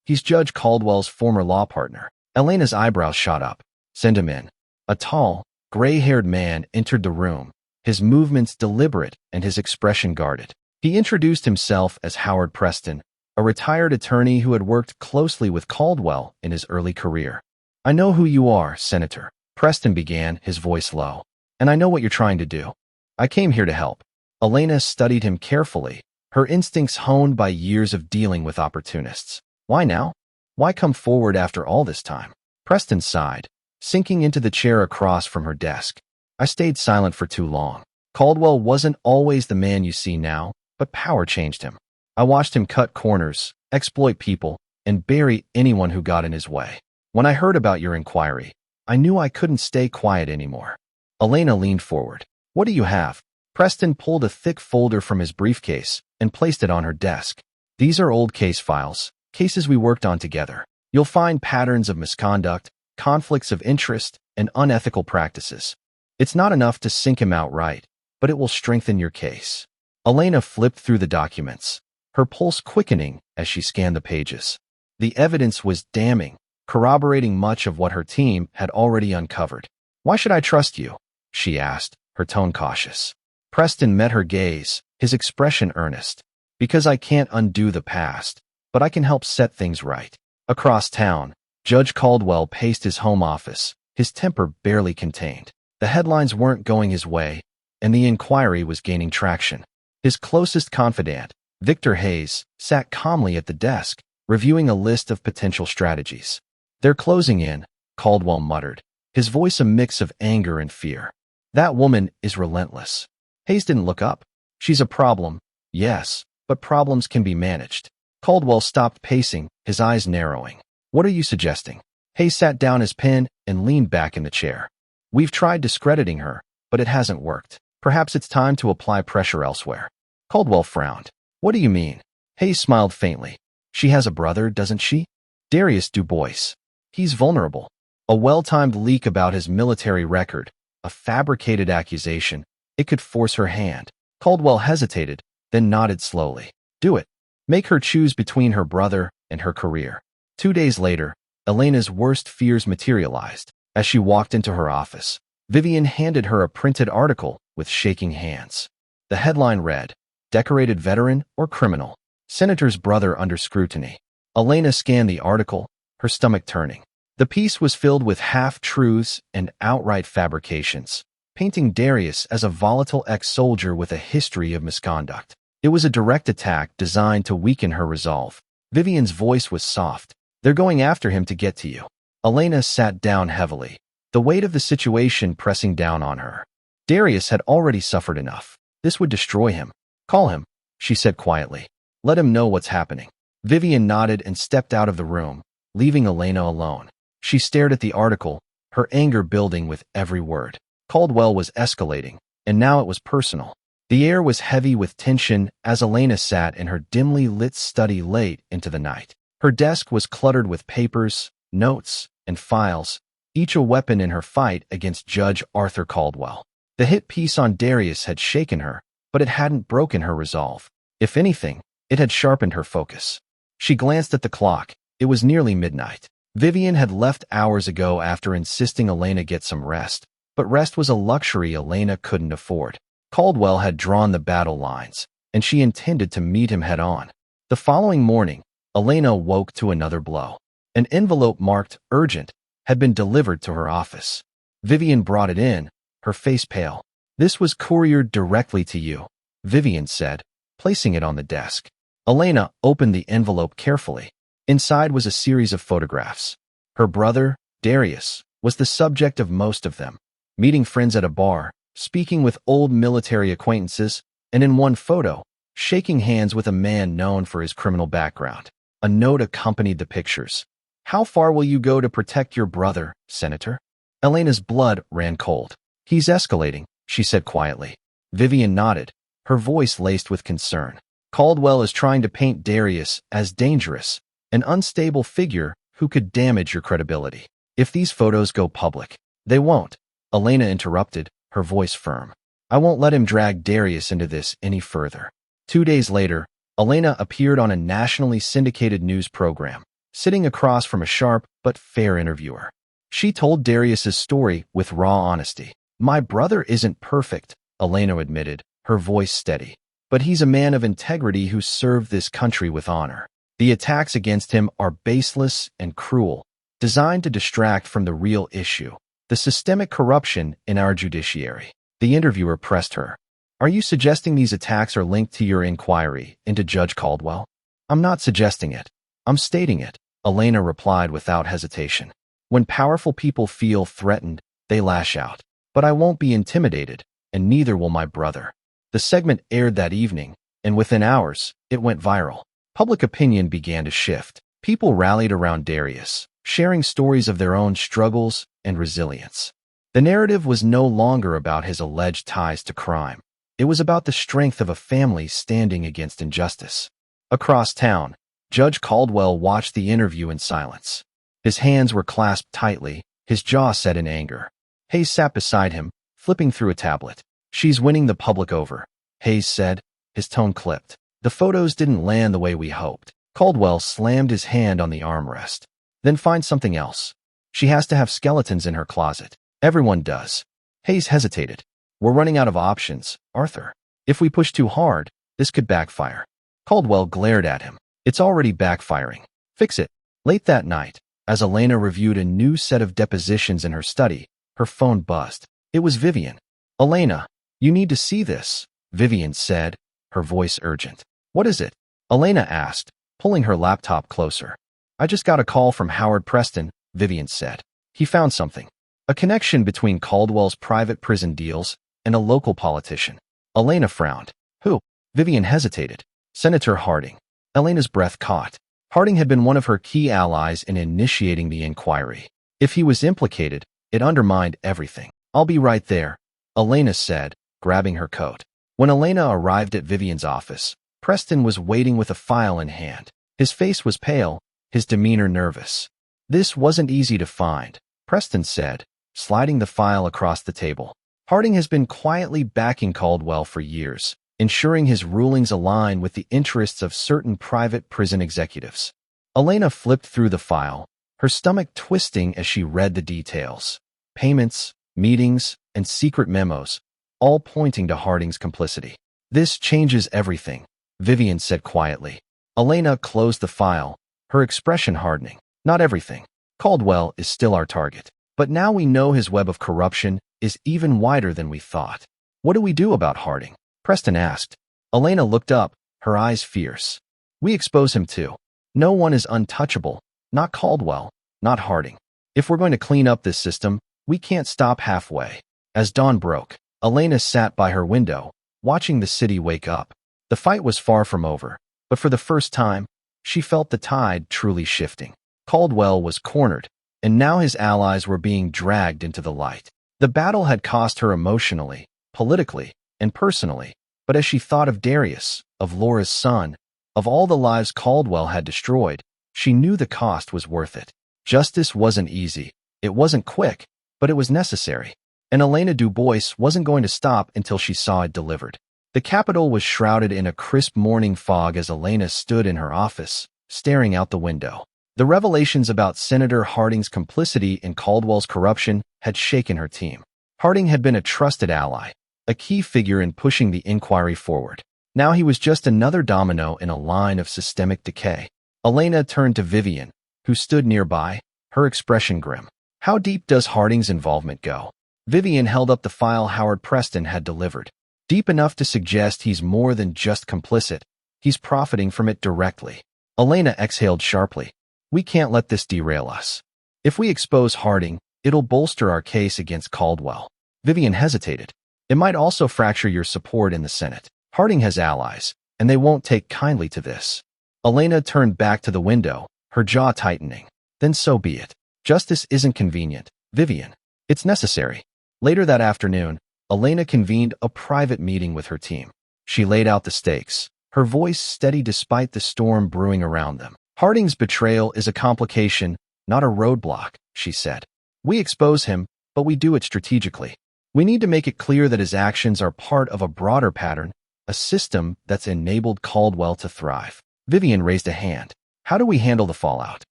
Speaker 1: Judge Caldwell's former law partner. Elena's eyebrows shot up. Send him in. A tall, gray-haired man entered the room, his movements deliberate and his expression guarded. He introduced himself as Howard Preston, a retired attorney who had worked closely with Caldwell in his early career. I know who you are, Senator, Preston began, his voice low. And I know what you're trying to do. I came here to help. Elena studied him carefully, her instincts honed by years of dealing with opportunists. Why now? Why come forward after all this time? Preston sighed, sinking into the chair across from her desk. I stayed silent for too long. Caldwell wasn't always the man you see now, but power changed him. I watched him cut corners, exploit people, and bury anyone who got in his way. When I heard about your inquiry, I knew I couldn't stay quiet anymore. Elena leaned forward. What do you have? Preston pulled a thick folder from his briefcase and placed it on her desk. These are old case files, cases we worked on together. You'll find patterns of misconduct, conflicts of interest, and unethical practices. It's not enough to sink him outright, but it will strengthen your case. Elena flipped through the documents, her pulse quickening as she scanned the pages. The evidence was damning, corroborating much of what her team had already uncovered. Why should I trust you? She asked, her tone cautious. Preston met her gaze, his expression earnest. Because I can't undo the past, but I can help set things right. Across town, Judge Caldwell paced his home office, his temper barely contained. The headlines weren't going his way, and the inquiry was gaining traction. His closest confidant, Victor Hayes, sat calmly at the desk, reviewing a list of potential strategies. They're closing in, Caldwell muttered, his voice a mix of anger and fear. That woman is relentless. Hayes didn't look up. She's a problem, yes, but problems can be managed. Caldwell stopped pacing, his eyes narrowing. What are you suggesting? Hayes sat down his pen and leaned back in the chair. We've tried discrediting her, but it hasn't worked. Perhaps it's time to apply pressure elsewhere. Caldwell frowned. What do you mean? Hayes smiled faintly. She has a brother, doesn't she? Darius Dubois. He's vulnerable. A well-timed leak about his military record, a fabricated accusation. It could force her hand. Caldwell hesitated, then nodded slowly. Do it. Make her choose between her brother and her career. 2 days later, Elena's worst fears materialized. As she walked into her office, Vivian handed her a printed article with shaking hands. The headline read, Decorated Veteran or Criminal? Senator's Brother Under Scrutiny. Elena scanned the article, her stomach turning. The piece was filled with half-truths and outright fabrications, painting Darius as a volatile ex-soldier with a history of misconduct. It was a direct attack designed to weaken her resolve. Vivian's voice was soft. They're going after him to get to you. Elena sat down heavily, the weight of the situation pressing down on her. Darius had already suffered enough. This would destroy him. Call him, she said quietly. Let him know what's happening. Vivian nodded and stepped out of the room, leaving Elena alone. She stared at the article, her anger building with every word. Caldwell was escalating, and now it was personal. The air was heavy with tension as Elena sat in her dimly lit study late into the night. Her desk was cluttered with papers, notes, and files, each a weapon in her fight against Judge Arthur Caldwell. The hit piece on Darius had shaken her, but it hadn't broken her resolve. If anything, it had sharpened her focus. She glanced at the clock. It was nearly midnight. Vivian had left hours ago after insisting Elena get some rest, but rest was a luxury Elena couldn't afford. Caldwell had drawn the battle lines, and she intended to meet him head-on. The following morning, Elena woke to another blow. An envelope marked urgent had been delivered to her office. Vivian brought it in, her face pale. This was couriered directly to you, Vivian said, placing it on the desk. Elena opened the envelope carefully. Inside was a series of photographs. Her brother, Darius, was the subject of most of them. Meeting friends at a bar, speaking with old military acquaintances, and in one photo, shaking hands with a man known for his criminal background. A note accompanied the pictures. "How far will you go to protect your brother, Senator?" Elena's blood ran cold. "He's escalating," she said quietly. Vivian nodded, her voice laced with concern. "Caldwell is trying to paint Darius as dangerous, an unstable figure who could damage your credibility. If these photos go public." "They won't," Elena interrupted, her voice firm. "I won't let him drag Darius into this any further." 2 days later, Elena appeared on a nationally syndicated news program, sitting across from a sharp but fair interviewer. She told Darius's story with raw honesty. "My brother isn't perfect," Elena admitted, her voice steady. "But he's a man of integrity who served this country with honor. The attacks against him are baseless and cruel, designed to distract from the real issue, the systemic corruption in our judiciary." The interviewer pressed her. "Are you suggesting these attacks are linked to your inquiry into Judge Caldwell?" "I'm not suggesting it. I'm stating it," Elena replied without hesitation. "When powerful people feel threatened, they lash out. But I won't be intimidated, and neither will my brother." The segment aired that evening, and within hours, it went viral. Public opinion began to shift. People rallied around Darius, sharing stories of their own struggles and resilience. The narrative was no longer about his alleged ties to crime. It was about the strength of a family standing against injustice. Across town, Judge Caldwell watched the interview in silence. His hands were clasped tightly, his jaw set in anger. Hayes sat beside him, flipping through a tablet. "She's winning the public over," Hayes said, his tone clipped. "The photos didn't land the way we hoped." Caldwell slammed his hand on the armrest. "Then find something else. She has to have skeletons in her closet. Everyone does." Hayes hesitated. "We're running out of options, Arthur. If we push too hard, this could backfire." Caldwell glared at him. "It's already backfiring. Fix it." Late that night, as Elena reviewed a new set of depositions in her study, her phone buzzed. It was Vivian. "Elena, you need to see this," Vivian said, her voice urgent. "What is it?" Elena asked, pulling her laptop closer. "I just got a call from Howard Preston," Vivian said. "He found something. A connection between Caldwell's private prison deals and a local politician." Elena frowned. "Who?" Vivian hesitated. "Senator Harding." Elena's breath caught. Harding had been one of her key allies in initiating the inquiry. If he was implicated, it undermined everything. "I'll be right there," Elena said, grabbing her coat. When Elena arrived at Vivian's office, Preston was waiting with a file in hand. His face was pale, his demeanor nervous. "This wasn't easy to find," Preston said, sliding the file across the table. "Harding has been quietly backing Caldwell for years, ensuring his rulings align with the interests of certain private prison executives." Elena flipped through the file, her stomach twisting as she read the details. Payments, meetings, and secret memos, all pointing to Harding's complicity. "This changes everything," Vivian said quietly. Elena closed the file, her expression hardening. "Not everything. Caldwell is still our target. But now we know his web of corruption is even wider than we thought." "What do we do about Harding?" Preston asked. Elena looked up, her eyes fierce. "We expose him too. No one is untouchable, not Caldwell, not Harding. If we're going to clean up this system, we can't stop halfway." As dawn broke, Elena sat by her window, watching the city wake up. The fight was far from over, but for the first time, she felt the tide truly shifting. Caldwell was cornered, and now his allies were being dragged into the light. The battle had cost her emotionally, politically, and personally, but as she thought of Darius, of Laura's son, of all the lives Caldwell had destroyed, she knew the cost was worth it. Justice wasn't easy, it wasn't quick, but it was necessary. And Elena Dubois wasn't going to stop until she saw it delivered. The Capitol was shrouded in a crisp morning fog as Elena stood in her office, staring out the window. The revelations about Senator Harding's complicity in Caldwell's corruption had shaken her team. Harding had been a trusted ally, a key figure in pushing the inquiry forward. Now he was just another domino in a line of systemic decay. Elena turned to Vivian, who stood nearby, her expression grim. "How deep does Harding's involvement go?" Vivian held up the file Howard Preston had delivered. "Deep enough to suggest he's more than just complicit. He's profiting from it directly." Elena exhaled sharply. "We can't let this derail us. If we expose Harding, it'll bolster our case against Caldwell." Vivian hesitated. "It might also fracture your support in the Senate. Harding has allies, and they won't take kindly to this. Elena turned back to the window, her jaw tightening. Then so be it. Justice isn't convenient, Vivian. It's necessary. Later that afternoon, Elena convened a private meeting with her team. She laid out the stakes, her voice steady despite the storm brewing around them. Harding's betrayal is a complication, not a roadblock, she said. We expose him, but we do it strategically. We need to make it clear that his actions are part of a broader pattern, a system that's enabled Caldwell to thrive. Vivian raised a hand. How do we handle the fallout?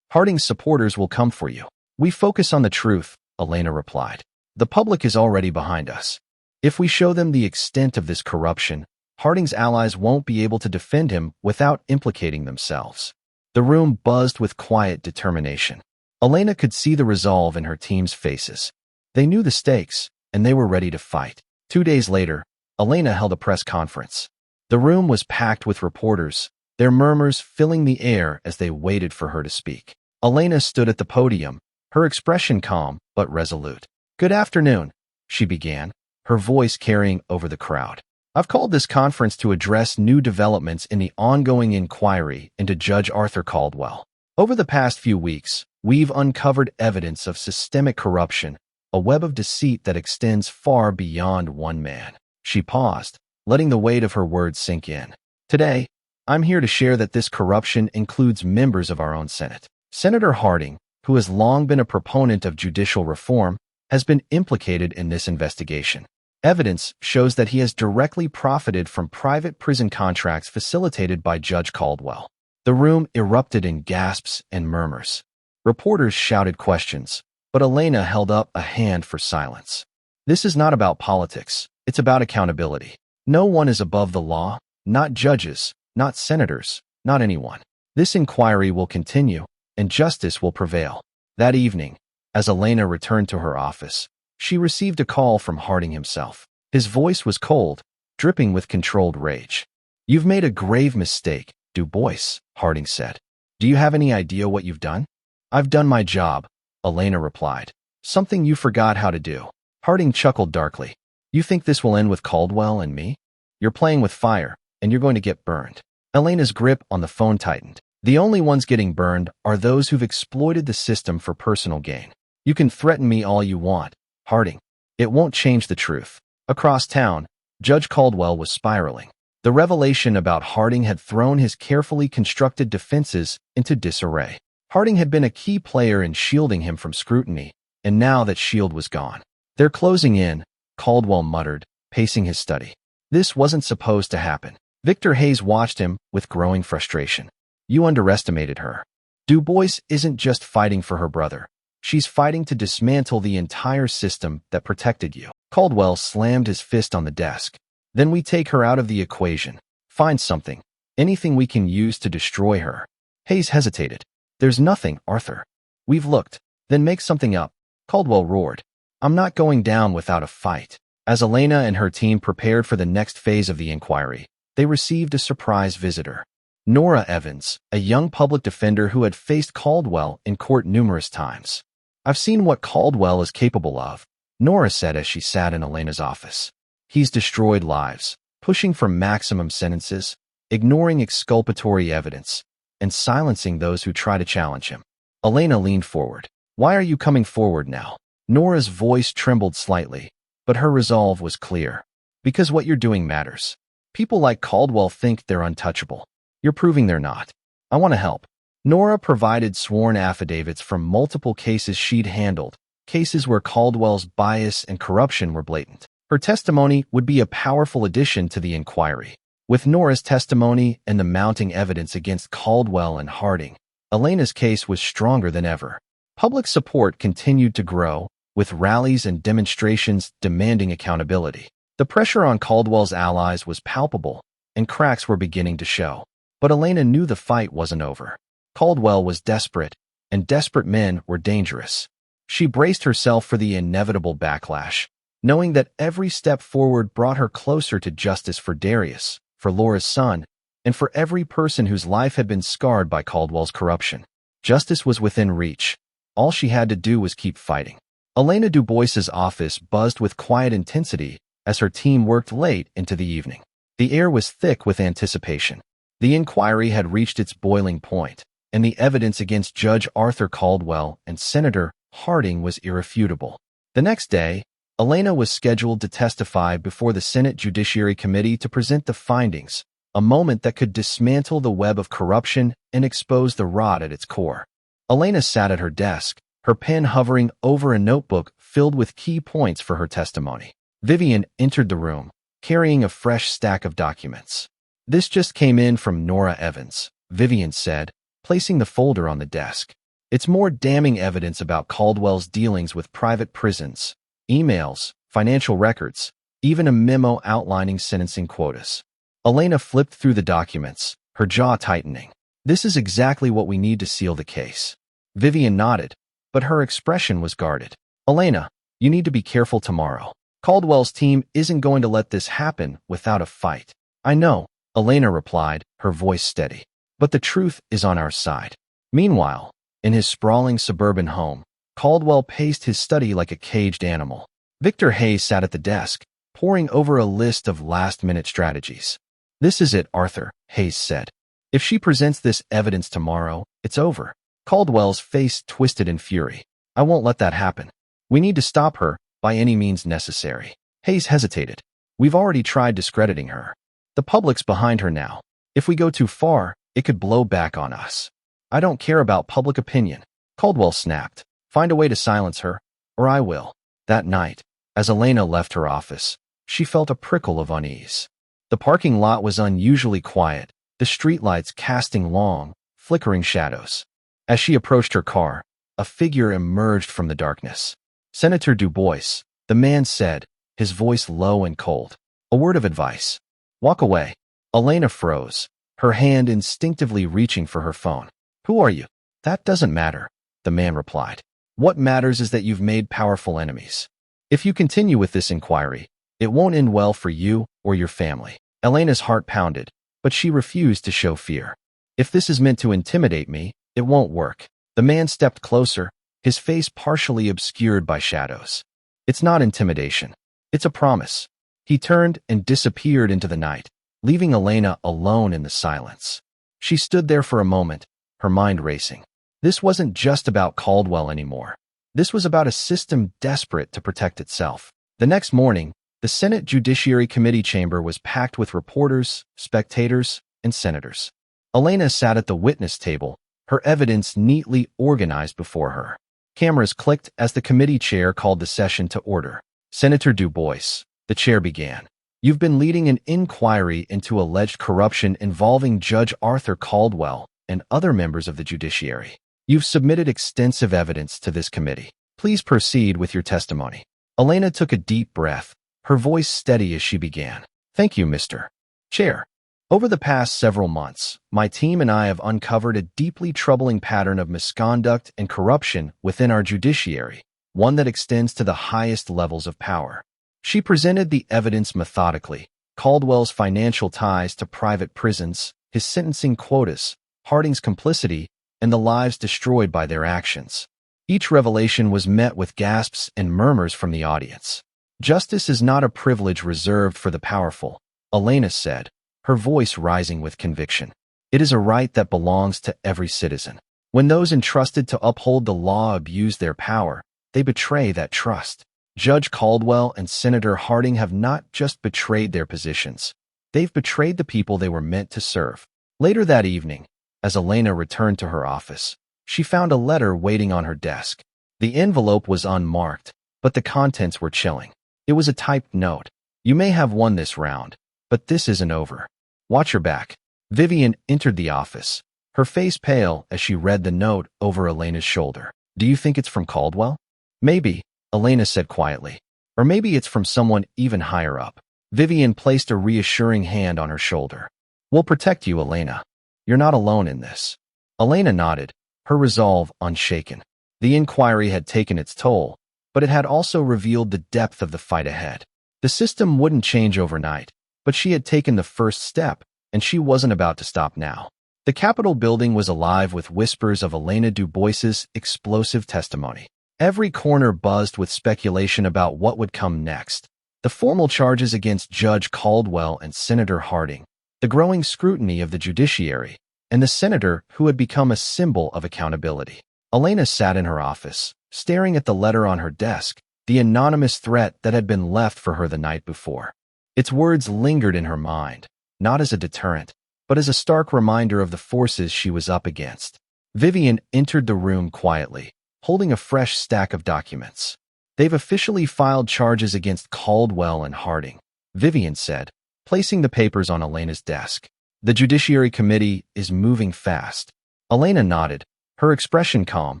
Speaker 1: Harding's supporters will come for you. We focus on the truth, Elena replied. The public is already behind us. If we show them the extent of this corruption, Harding's allies won't be able to defend him without implicating themselves. The room buzzed with quiet determination. Elena could see the resolve in her team's faces. They knew the stakes, and they were ready to fight. 2 days later, Elena held a press conference. The room was packed with reporters, their murmurs filling the air as they waited for her to speak. Elena stood at the podium, her expression calm but resolute. Good afternoon, she began, her voice carrying over the crowd. I've called this conference to address new developments in the ongoing inquiry into Judge Arthur Caldwell. Over the past few weeks, we've uncovered evidence of systemic corruption, a web of deceit that extends far beyond one man. She paused, letting the weight of her words sink in. Today, I'm here to share that this corruption includes members of our own Senate. Senator Harding, who has long been a proponent of judicial reform, has been implicated in this investigation. Evidence shows that he has directly profited from private prison contracts facilitated by Judge Caldwell. The room erupted in gasps and murmurs. Reporters shouted questions, but Elena held up a hand for silence. This is not about politics. It's about accountability. No one is above the law, not judges, not senators, not anyone. This inquiry will continue, and justice will prevail. That evening, as Elena returned to her office, she received a call from Harding himself. His voice was cold, dripping with controlled rage. You've made a grave mistake, Du Bois, Harding said. Do you have any idea what you've done? I've done my job, Elena replied. Something you forgot how to do. Harding chuckled darkly. You think this will end with Caldwell and me? You're playing with fire, and you're going to get burned. Elena's grip on the phone tightened. The only ones getting burned are those who've exploited the system for personal gain. You can threaten me all you want, Harding. It won't change the truth. Across town, Judge Caldwell was spiraling. The revelation about Harding had thrown his carefully constructed defenses into disarray. Harding had been a key player in shielding him from scrutiny, and now that shield was gone. They're closing in, Caldwell muttered, pacing his study. This wasn't supposed to happen. Victor Hayes watched him with growing frustration. You underestimated her. Du Bois isn't just fighting for her brother. She's fighting to dismantle the entire system that protected you. Caldwell slammed his fist on the desk. Then we take her out of the equation. Find something. Anything we can use to destroy her. Hayes hesitated. There's nothing, Arthur. We've looked. Then make something up. Caldwell roared. I'm not going down without a fight. As Elena and her team prepared for the next phase of the inquiry, they received a surprise visitor. Nora Evans, a young public defender who had faced Caldwell in court numerous times. I've seen what Caldwell is capable of, Nora said as she sat in Elena's office. He's destroyed lives, pushing for maximum sentences, ignoring exculpatory evidence, and silencing those who try to challenge him. Elena leaned forward. Why are you coming forward now? Nora's voice trembled slightly, but her resolve was clear. Because what you're doing matters. People like Caldwell think they're untouchable. You're proving they're not. I want to help. Nora provided sworn affidavits from multiple cases she'd handled, cases where Caldwell's bias and corruption were blatant. Her testimony would be a powerful addition to the inquiry. With Nora's testimony and the mounting evidence against Caldwell and Harding, Elena's case was stronger than ever. Public support continued to grow, with rallies and demonstrations demanding accountability. The pressure on Caldwell's allies was palpable, and cracks were beginning to show. But Elena knew the fight wasn't over. Caldwell was desperate, and desperate men were dangerous. She braced herself for the inevitable backlash, knowing that every step forward brought her closer to justice for Darius, for Laura's son, and for every person whose life had been scarred by Caldwell's corruption. Justice was within reach. All she had to do was keep fighting. Elena Du Bois's office buzzed with quiet intensity as her team worked late into the evening. The air was thick with anticipation. The inquiry had reached its boiling point, and the evidence against Judge Arthur Caldwell and Senator Harding was irrefutable. The next day, Elena was scheduled to testify before the Senate Judiciary Committee to present the findings, a moment that could dismantle the web of corruption and expose the rot at its core. Elena sat at her desk, her pen hovering over a notebook filled with key points for her testimony. Vivian entered the room, carrying a fresh stack of documents. "This just came in from Nora Evans," Vivian said, placing the folder on the desk. "It's more damning evidence about Caldwell's dealings with private prisons, emails, financial records, even a memo outlining sentencing quotas." Elena flipped through the documents, her jaw tightening. "This is exactly what we need to seal the case." Vivian nodded, but her expression was guarded. "Elena, you need to be careful tomorrow. Caldwell's team isn't going to let this happen without a fight." "I know," Elena replied, her voice steady. "But the truth is on our side." Meanwhile, in his sprawling suburban home, Caldwell paced his study like a caged animal. Victor Hayes sat at the desk, poring over a list of last-minute strategies. "This is it, Arthur," Hayes said. "If she presents this evidence tomorrow, it's over." Caldwell's face twisted in fury. "I won't let that happen. We need to stop her by any means necessary." Hayes hesitated. "We've already tried discrediting her. The public's behind her now. If we go too far, it could blow back on us." "I don't care about public opinion," Caldwell snapped. "Find a way to silence her, or I will." That night, as Elena left her office, she felt a prickle of unease. The parking lot was unusually quiet, the streetlights casting long, flickering shadows. As she approached her car, a figure emerged from the darkness. "Senator Du Bois," the man said, his voice low and cold. "A word of advice. Walk away." Elena froze, her hand instinctively reaching for her phone. "Who are you?" "That doesn't matter," the man replied. "What matters is that you've made powerful enemies. If you continue with this inquiry, it won't end well for you or your family." Elena's heart pounded, but she refused to show fear. "If this is meant to intimidate me, it won't work." The man stepped closer, his face partially obscured by shadows. "It's not intimidation. It's a promise." He turned and disappeared into the night, leaving Elena alone in the silence. She stood there for a moment, her mind racing. This wasn't just about Caldwell anymore. This was about a system desperate to protect itself. The next morning, the Senate Judiciary Committee chamber was packed with reporters, spectators, and senators. Elena sat at the witness table, her evidence neatly organized before her. Cameras clicked as the committee chair called the session to order. "Senator Du Bois," the chair began, "you've been leading an inquiry into alleged corruption involving Judge Arthur Caldwell and other members of the judiciary. You've submitted extensive evidence to this committee. Please proceed with your testimony." Elena took a deep breath, her voice steady as she began. "Thank you, Mr. Chair. Over the past several months, my team and I have uncovered a deeply troubling pattern of misconduct and corruption within our judiciary, one that extends to the highest levels of power." She presented the evidence methodically: Caldwell's financial ties to private prisons, his sentencing quotas, Harding's complicity, and the lives destroyed by their actions. Each revelation was met with gasps and murmurs from the audience. "Justice is not a privilege reserved for the powerful," Elena said, her voice rising with conviction. "It is a right that belongs to every citizen. When those entrusted to uphold the law abuse their power, they betray that trust. Judge Caldwell and Senator Harding have not just betrayed their positions. They've betrayed the people they were meant to serve." Later that evening, as Elena returned to her office, she found a letter waiting on her desk. The envelope was unmarked, but the contents were chilling. It was a typed note. "You may have won this round, but this isn't over. Watch your back." Vivian entered the office, her face pale as she read the note over Elena's shoulder. "Do you think it's from Caldwell?" "Maybe," Elena said quietly. "Or maybe it's from someone even higher up." Vivian placed a reassuring hand on her shoulder. "We'll protect you, Elena. You're not alone in this." Elena nodded, her resolve unshaken. The inquiry had taken its toll, but it had also revealed the depth of the fight ahead. The system wouldn't change overnight, but she had taken the first step, and she wasn't about to stop now. The Capitol building was alive with whispers of Elena Du Bois's explosive testimony. Every corner buzzed with speculation about what would come next. The formal charges against Judge Caldwell and Senator Harding, the growing scrutiny of the judiciary, and the senator who had become a symbol of accountability. Elena sat in her office, staring at the letter on her desk, the anonymous threat that had been left for her the night before. Its words lingered in her mind, not as a deterrent, but as a stark reminder of the forces she was up against. Vivian entered the room quietly, holding a fresh stack of documents. "They've officially filed charges against Caldwell and Harding," Vivian said, placing the papers on Elena's desk. "The Judiciary Committee is moving fast." Elena nodded, her expression calm,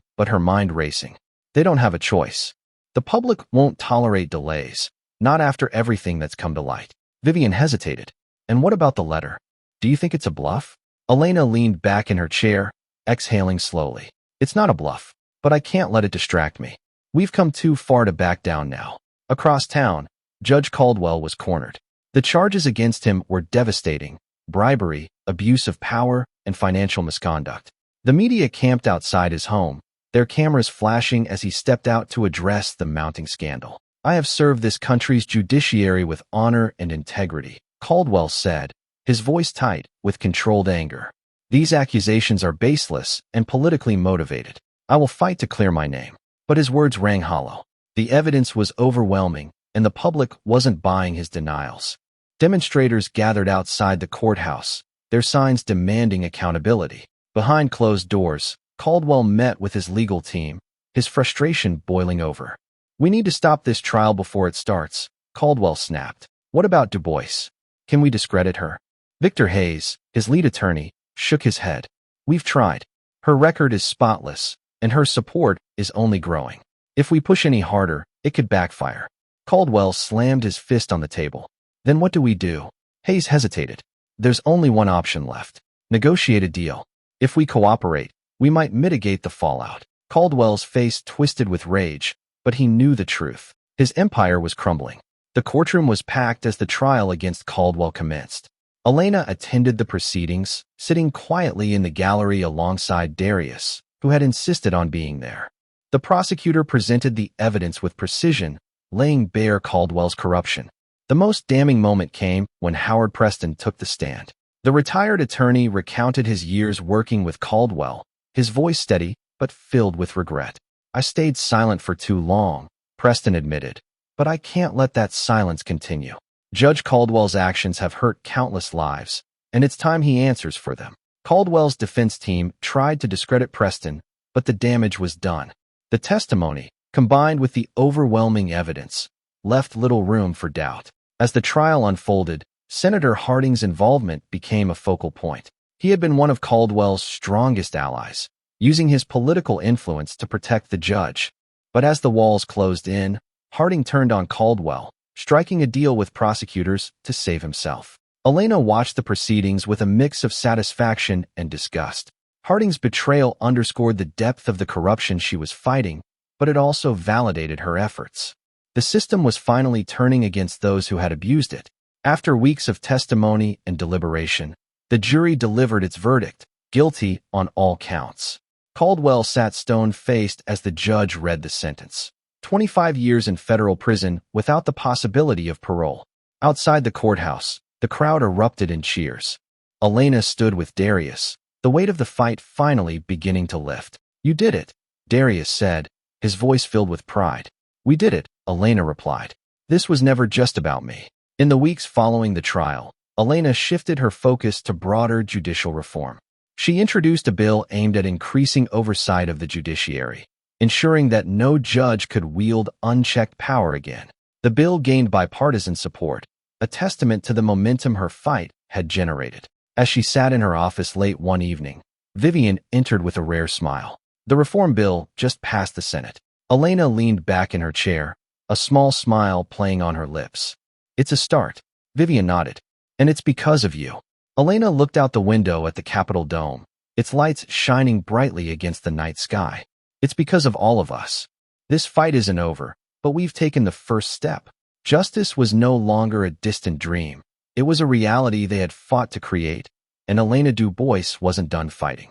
Speaker 1: but her mind racing. They don't have a choice. The public won't tolerate delays, not after everything that's come to light. Vivian hesitated. "And what about the letter? Do you think it's a bluff?" Elena leaned back in her chair, exhaling slowly. "It's not a bluff, but I can't let it distract me. We've come too far to back down now." Across town, Judge Caldwell was cornered. The charges against him were devastating: bribery, abuse of power, and financial misconduct. The media camped outside his home, their cameras flashing as he stepped out to address the mounting scandal. "I have served this country's judiciary with honor and integrity," Caldwell said, his voice tight with controlled anger. "These accusations are baseless and politically motivated. I will fight to clear my name." But his words rang hollow. The evidence was overwhelming, and the public wasn't buying his denials. Demonstrators gathered outside the courthouse, their signs demanding accountability. Behind closed doors, Caldwell met with his legal team, his frustration boiling over. "We need to stop this trial before it starts," Caldwell snapped. "What about Du Bois? Can we discredit her?" Victor Hayes, his lead attorney, shook his head. "We've tried. Her record is spotless, and her support is only growing. If we push any harder, it could backfire." Caldwell slammed his fist on the table. "Then what do we do?" Hayes hesitated. "There's only one option left. Negotiate a deal. If we cooperate, we might mitigate the fallout." Caldwell's face twisted with rage, but he knew the truth. His empire was crumbling. The courtroom was packed as the trial against Caldwell commenced. Elena attended the proceedings, sitting quietly in the gallery alongside Darius, who had insisted on being there. The prosecutor presented the evidence with precision, laying bare Caldwell's corruption. The most damning moment came when Howard Preston took the stand. The retired attorney recounted his years working with Caldwell, his voice steady but filled with regret. "I stayed silent for too long," Preston admitted, "but I can't let that silence continue. Judge Caldwell's actions have hurt countless lives, and it's time he answers for them." Caldwell's defense team tried to discredit Preston, but the damage was done. The testimony, combined with the overwhelming evidence, left little room for doubt. As the trial unfolded, Senator Harding's involvement became a focal point. He had been one of Caldwell's strongest allies, using his political influence to protect the judge. But as the walls closed in, Harding turned on Caldwell, striking a deal with prosecutors to save himself. Elena watched the proceedings with a mix of satisfaction and disgust. Harding's betrayal underscored the depth of the corruption she was fighting, but it also validated her efforts. The system was finally turning against those who had abused it. After weeks of testimony and deliberation, the jury delivered its verdict, guilty on all counts. Caldwell sat stone-faced as the judge read the sentence. 25 years in federal prison without the possibility of parole. Outside the courthouse, the crowd erupted in cheers. Elena stood with Darius, the weight of the fight finally beginning to lift. "You did it," Darius said, his voice filled with pride. "We did it," Elena replied. "This was never just about me." In the weeks following the trial, Elena shifted her focus to broader judicial reform. She introduced a bill aimed at increasing oversight of the judiciary, ensuring that no judge could wield unchecked power again. The bill gained bipartisan support, a testament to the momentum her fight had generated. As she sat in her office late one evening, Vivian entered with a rare smile. The reform bill just passed the Senate. Elena leaned back in her chair, a small smile playing on her lips. "It's a start," Vivian nodded. "And it's because of you." Elena looked out the window at the Capitol dome, its lights shining brightly against the night sky. "It's because of all of us. This fight isn't over, but we've taken the first step." Justice was no longer a distant dream. It was a reality they had fought to create, and Elena Du Bois wasn't done fighting.